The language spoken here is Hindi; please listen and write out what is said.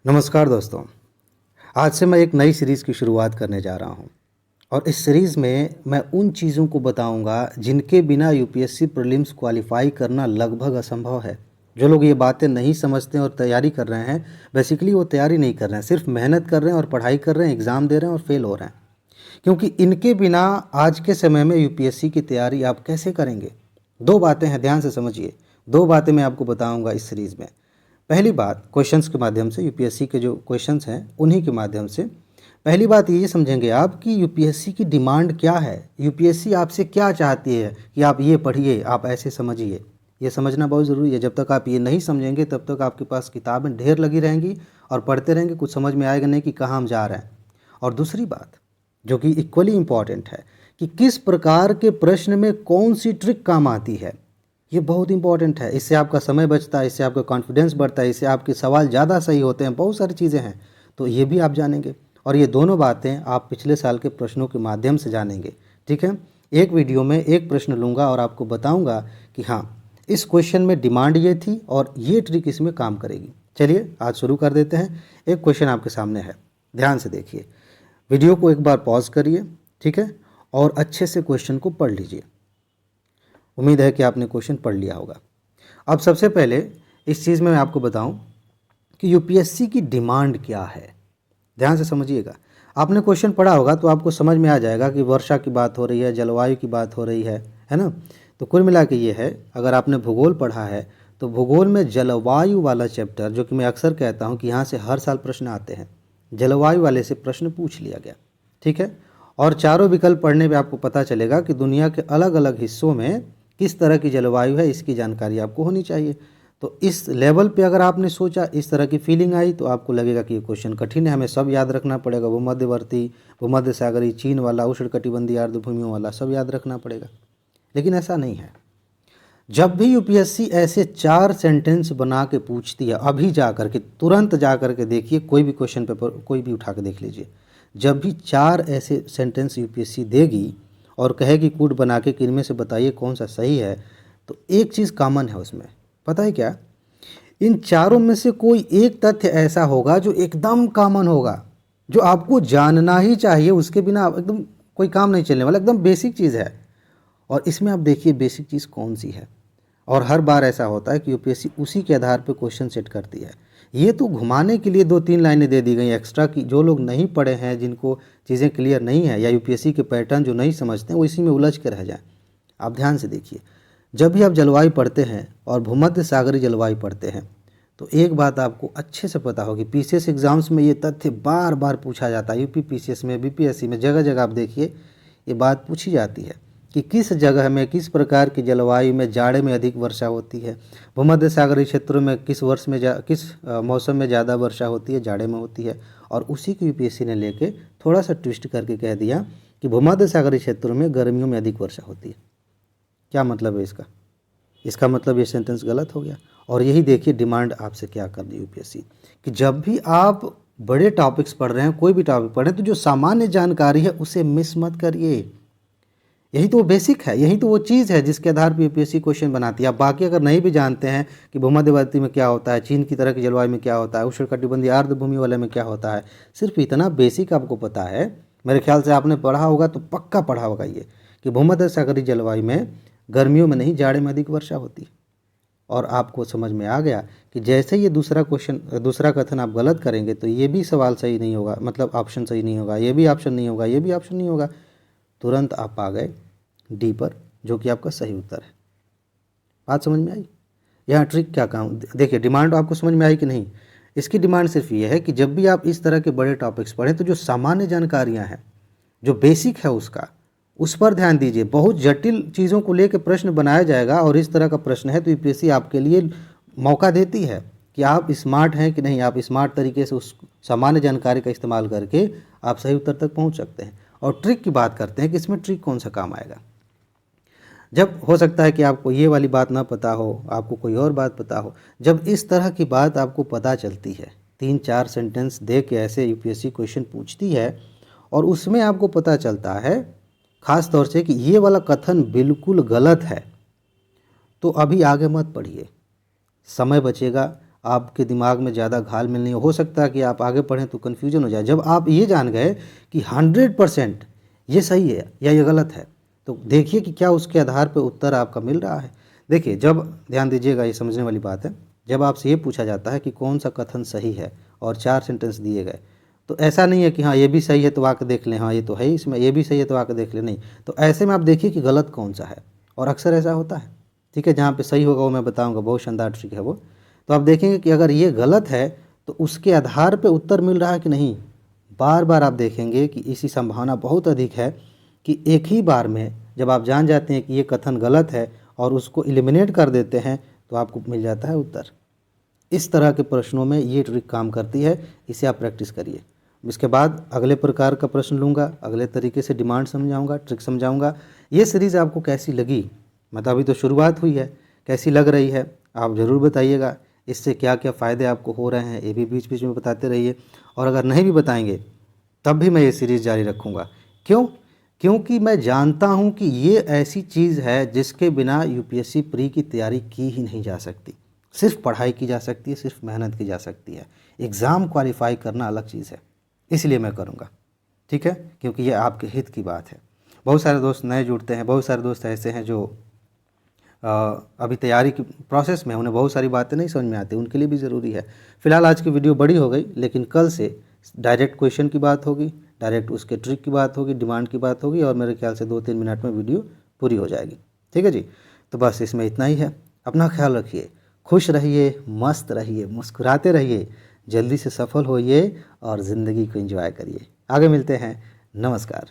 नमस्कार दोस्तों। आज से मैं एक नई सीरीज़ की शुरुआत करने जा रहा हूं और इस सीरीज़ में मैं उन चीज़ों को बताऊंगा जिनके बिना यूपीएससी प्रीलिम्स क्वालिफाई करना लगभग असंभव है। जो लोग ये बातें नहीं समझते और तैयारी कर रहे हैं, बेसिकली वो तैयारी नहीं कर रहे हैं, सिर्फ मेहनत कर रहे हैं और पढ़ाई कर रहे हैं, एग्ज़ाम दे रहे हैं और फेल हो रहे हैं। क्योंकि इनके बिना आज के समय में यूपीएससी की तैयारी आप कैसे करेंगे? दो बातें हैं, ध्यान से समझिए। दो बातें मैं आपको बताऊंगा इस सीरीज़ में। पहली बात, क्वेश्चंस के माध्यम से, यूपीएससी के जो क्वेश्चंस हैं उन्हीं के माध्यम से पहली बात ये समझेंगे आप कि यूपीएससी की डिमांड क्या है, यूपीएससी आपसे क्या चाहती है कि आप ये पढ़िए, आप ऐसे समझिए। ये समझना बहुत ज़रूरी है। जब तक आप ये नहीं समझेंगे तब तक आपके पास किताबें ढेर लगी रहेंगी और पढ़ते रहेंगे, कुछ समझ में आएगा नहीं कि कहाँ हम जा रहे हैं। और दूसरी बात जो कि इक्वली इम्पॉर्टेंट है कि किस प्रकार के प्रश्न में कौन सी ट्रिक काम आती है, ये बहुत इंपॉर्टेंट है। इससे आपका समय बचता है, इससे आपका कॉन्फिडेंस बढ़ता है, इससे आपके सवाल ज़्यादा सही होते हैं, बहुत सारी चीज़ें हैं। तो ये भी आप जानेंगे और ये दोनों बातें आप पिछले साल के प्रश्नों के माध्यम से जानेंगे। ठीक है, एक वीडियो में एक प्रश्न लूँगा और आपको बताऊँगा कि हाँ, इस क्वेश्चन में डिमांड ये थी और ये ट्रिक इसमें काम करेगी। चलिए आज शुरू कर देते हैं। एक क्वेश्चन आपके सामने है, ध्यान से देखिए। वीडियो को एक बार पॉज करिए, ठीक है, और अच्छे से क्वेश्चन को पढ़ लीजिए। उम्मीद है कि आपने क्वेश्चन पढ़ लिया होगा। अब सबसे पहले इस चीज़ में मैं आपको बताऊं कि यूपीएससी की डिमांड क्या है। ध्यान से समझिएगा। आपने क्वेश्चन पढ़ा होगा तो आपको समझ में आ जाएगा कि वर्षा की बात हो रही है, जलवायु की बात हो रही है ना। तो कुल मिला के ये है, अगर आपने भूगोल पढ़ा है तो भूगोल में जलवायु वाला चैप्टर, जो कि मैं अक्सर कहता हूँ कि यहाँ से हर साल प्रश्न आते हैं, जलवायु वाले से प्रश्न पूछ लिया गया। ठीक है, और चारों विकल्प पढ़ने पे आपको पता चलेगा कि दुनिया के अलग अलग हिस्सों में किस तरह की जलवायु है, इसकी जानकारी आपको होनी चाहिए। तो इस लेवल पे अगर आपने सोचा, इस तरह की फीलिंग आई, तो आपको लगेगा कि ये क्वेश्चन कठिन है, हमें सब याद रखना पड़ेगा, भूमध्यवर्ती, भूमध्य सागरीय, चीन वाला, उष्णकटिबंधीय आर्द्रभूमियों वाला सब याद रखना पड़ेगा। लेकिन ऐसा नहीं है। जब भी यूपीएससी ऐसे 4 सेंटेंस बना के पूछती है, अभी जा कर के, तुरंत जा कर के देखिए, कोई भी क्वेश्चन पेपर कोई भी उठा के देख लीजिए, जब भी 4 ऐसे सेंटेंस यूपीएससी देगी और कहेगी कूट बना के कि इनमें से बताइए कौन सा सही है, तो एक चीज़ कॉमन है उसमें। पता है क्या? इन चारों में से कोई एक तथ्य ऐसा होगा जो एकदम कॉमन होगा, जो आपको जानना ही चाहिए, उसके बिना एकदम कोई काम नहीं चलने वाला, एकदम बेसिक चीज़ है। और इसमें आप देखिए बेसिक चीज़ कौन सी है। और हर बार ऐसा होता है कि यूपीएससी उसी के आधार पर क्वेश्चन सेट करती है। ये तो घुमाने के लिए 2-3 लाइनें दे दी गई एक्स्ट्रा की, जो लोग नहीं पढ़े हैं, जिनको चीज़ें क्लियर नहीं है, या यूपीएससी के पैटर्न जो नहीं समझते हैं, वो इसी में उलझ के रह जाएं। आप ध्यान से देखिए, जब भी आप जलवायु पढ़ते हैं और भूमध्य सागरीय जलवायु पढ़ते हैं, तो एक बात आपको अच्छे से पता होगी, पीसीएस एग्जाम्स में ये तथ्य बार बार पूछा जाता है। यूपी पीसीएस में, बीपीएससी में, जगह जगह आप देखिए ये बात पूछी जाती है कि किस जगह में, किस प्रकार की जलवायु में जाड़े में अधिक वर्षा होती है, भूमध्य सागरीय क्षेत्रों में किस वर्ष में किस मौसम में ज़्यादा वर्षा होती है, जाड़े में होती है। और उसी को यूपीएससी ने लेके थोड़ा सा ट्विस्ट करके कह दिया कि भूमध्य सागरीय क्षेत्रों में गर्मियों में अधिक वर्षा होती है। क्या मतलब है इसका? इसका मतलब ये सेंटेंस गलत हो गया। और यही देखिए डिमांड आपसे क्या कर दी यूपीएससी, कि जब भी आप बड़े टॉपिक्स पढ़ रहे हैं, कोई भी टॉपिक पढ़ रहे हैं, तो जो सामान्य जानकारी है उसे मिस मत करिए। यही तो वो बेसिक है, यही तो वो चीज़ है जिसके आधार पर यूपीएससी क्वेश्चन बनाती है। आप बाकी अगर नहीं भी जानते हैं कि भूमध्यवर्ती में क्या होता है, चीन की तरह की जलवायु में क्या होता है, उष्णकटिबंधीय आर्द्रभूमि वाले में क्या होता है, सिर्फ इतना बेसिक आपको पता है, मेरे ख्याल से आपने पढ़ा होगा, तो पक्का पढ़ा होगा ये, कि भूमध्य सागरीय जलवायु में गर्मियों में नहीं, जाड़े में अधिक वर्षा होती है। और आपको समझ में आ गया कि जैसे ये दूसरा कथन आप गलत करेंगे तो ये भी सवाल सही नहीं होगा, मतलब ऑप्शन सही नहीं होगा, ये भी ऑप्शन नहीं होगा, ये भी ऑप्शन नहीं होगा। तुरंत आप आ गए डी पर, जो कि आपका सही उत्तर है। बात समझ में आई? यहाँ ट्रिक क्या काम, देखिए डिमांड आपको समझ में आई कि नहीं? इसकी डिमांड सिर्फ ये है कि जब भी आप इस तरह के बड़े टॉपिक्स पढ़ें, तो जो सामान्य जानकारियाँ हैं, जो बेसिक है उसका, उस पर ध्यान दीजिए। बहुत जटिल चीज़ों को लेकर प्रश्न बनाया जाएगा, और इस तरह का प्रश्न है तो यूपीएससी आपके लिए मौका देती है कि आप स्मार्ट हैं कि नहीं, आप स्मार्ट तरीके से उस सामान्य जानकारी का इस्तेमाल करके आप सही उत्तर तक पहुंच सकते हैं। और ट्रिक की बात करते हैं कि इसमें ट्रिक कौन सा काम आएगा। जब हो सकता है कि आपको ये वाली बात ना पता हो, आपको कोई और बात पता हो, जब इस तरह की बात आपको पता चलती है, 3-4 सेंटेंस दे के ऐसे यूपीएससी क्वेश्चन पूछती है, और उसमें आपको पता चलता है ख़ास तौर से कि ये वाला कथन बिल्कुल गलत है, तो अभी आगे मत पढ़िए, समय बचेगा, आपके दिमाग में ज़्यादा घाल-मेल नहीं हो सकता है कि आप आगे पढ़ें तो कन्फ्यूजन हो जाए। जब आप ये जान गए कि 100% ये सही है या ये गलत है, तो देखिए कि क्या उसके आधार पे उत्तर आपका मिल रहा है। देखिए, जब ध्यान दीजिएगा, ये समझने वाली बात है, जब आपसे ये पूछा जाता है कि कौन-सा कथन सही है और 4 सेंटेंस दिए गए, तो ऐसा नहीं है कि हाँ, ये भी सही है तो आके देख लें, हाँ, ये तो है ही इसमें, ये भी सही है तो आके देख लें, नहीं। तो ऐसे में आप देखिए कि गलत कौन-सा है, और अक्सर ऐसा होता है, ठीक है। जहाँ पे सही होगा वो मैं बताऊँगा, बहुत शानदार ट्रिक है वो। तो आप देखेंगे कि अगर ये गलत है तो उसके आधार पे उत्तर मिल रहा है कि नहीं। बार-बार आप देखेंगे कि इसी संभावना बहुत अधिक है कि एक ही बार में जब आप जान जाते हैं कि ये कथन गलत है और उसको एलिमिनेट कर देते हैं, तो आपको मिल जाता है उत्तर। इस तरह के प्रश्नों में ये ट्रिक काम करती है, इसे आप प्रैक्टिस करिए। इसके बाद अगले प्रकार का प्रश्न लूँगा, अगले तरीके से डिमांड समझाऊँगा, ट्रिक समझाऊँगा। ये सीरीज़ आपको कैसी लगी? मतलब अभी तो शुरुआत हुई है, कैसी लग रही है? आप ज़रूर बताइएगा। इससे क्या-क्या फ़ायदे आपको हो रहे हैं, ये भी बीच-बीच में बताते रहिए। और अगर नहीं भी बताएँगे, तब भी मैं ये सीरीज़ जारी रखूँगा। क्यों? क्योंकि मैं जानता हूँ कि ये ऐसी चीज़ है जिसके बिना यूपीएससी प्री की तैयारी की ही नहीं जा सकती। सिर्फ पढ़ाई की जा सकती है, सिर्फ मेहनत की जा सकती है। एग्ज़ाम क्वालिफ़ाई करना अलग चीज़ है, इसलिए मैं करूँगा, ठीक है? क्योंकि ये आपके हित की बात है। बहुत सारे दोस्त नए जुड़ते हैं, बहुत सारे दोस्त ऐसे हैं जो अभी तैयारी की प्रोसेस में, उन्हें बहुत सारी बातें नहीं समझ में आती, उनके लिए भी ज़रूरी है। फ़िलहाल आज की वीडियो बड़ी हो गई, लेकिन कल से डायरेक्ट क्वेश्चन की बात होगी, डायरेक्ट उसके ट्रिक की बात होगी, डिमांड की बात होगी, और मेरे ख्याल से 2-3 मिनट में वीडियो पूरी हो जाएगी। ठीक है जी? तो बस इसमें इतना ही है। अपना ख्याल रखिए, खुश रहिए, मस्त रहिए, मुस्कुराते रहिए, जल्दी से सफल होइए और ज़िंदगी को एंजॉय करिए। आगे मिलते हैं। नमस्कार।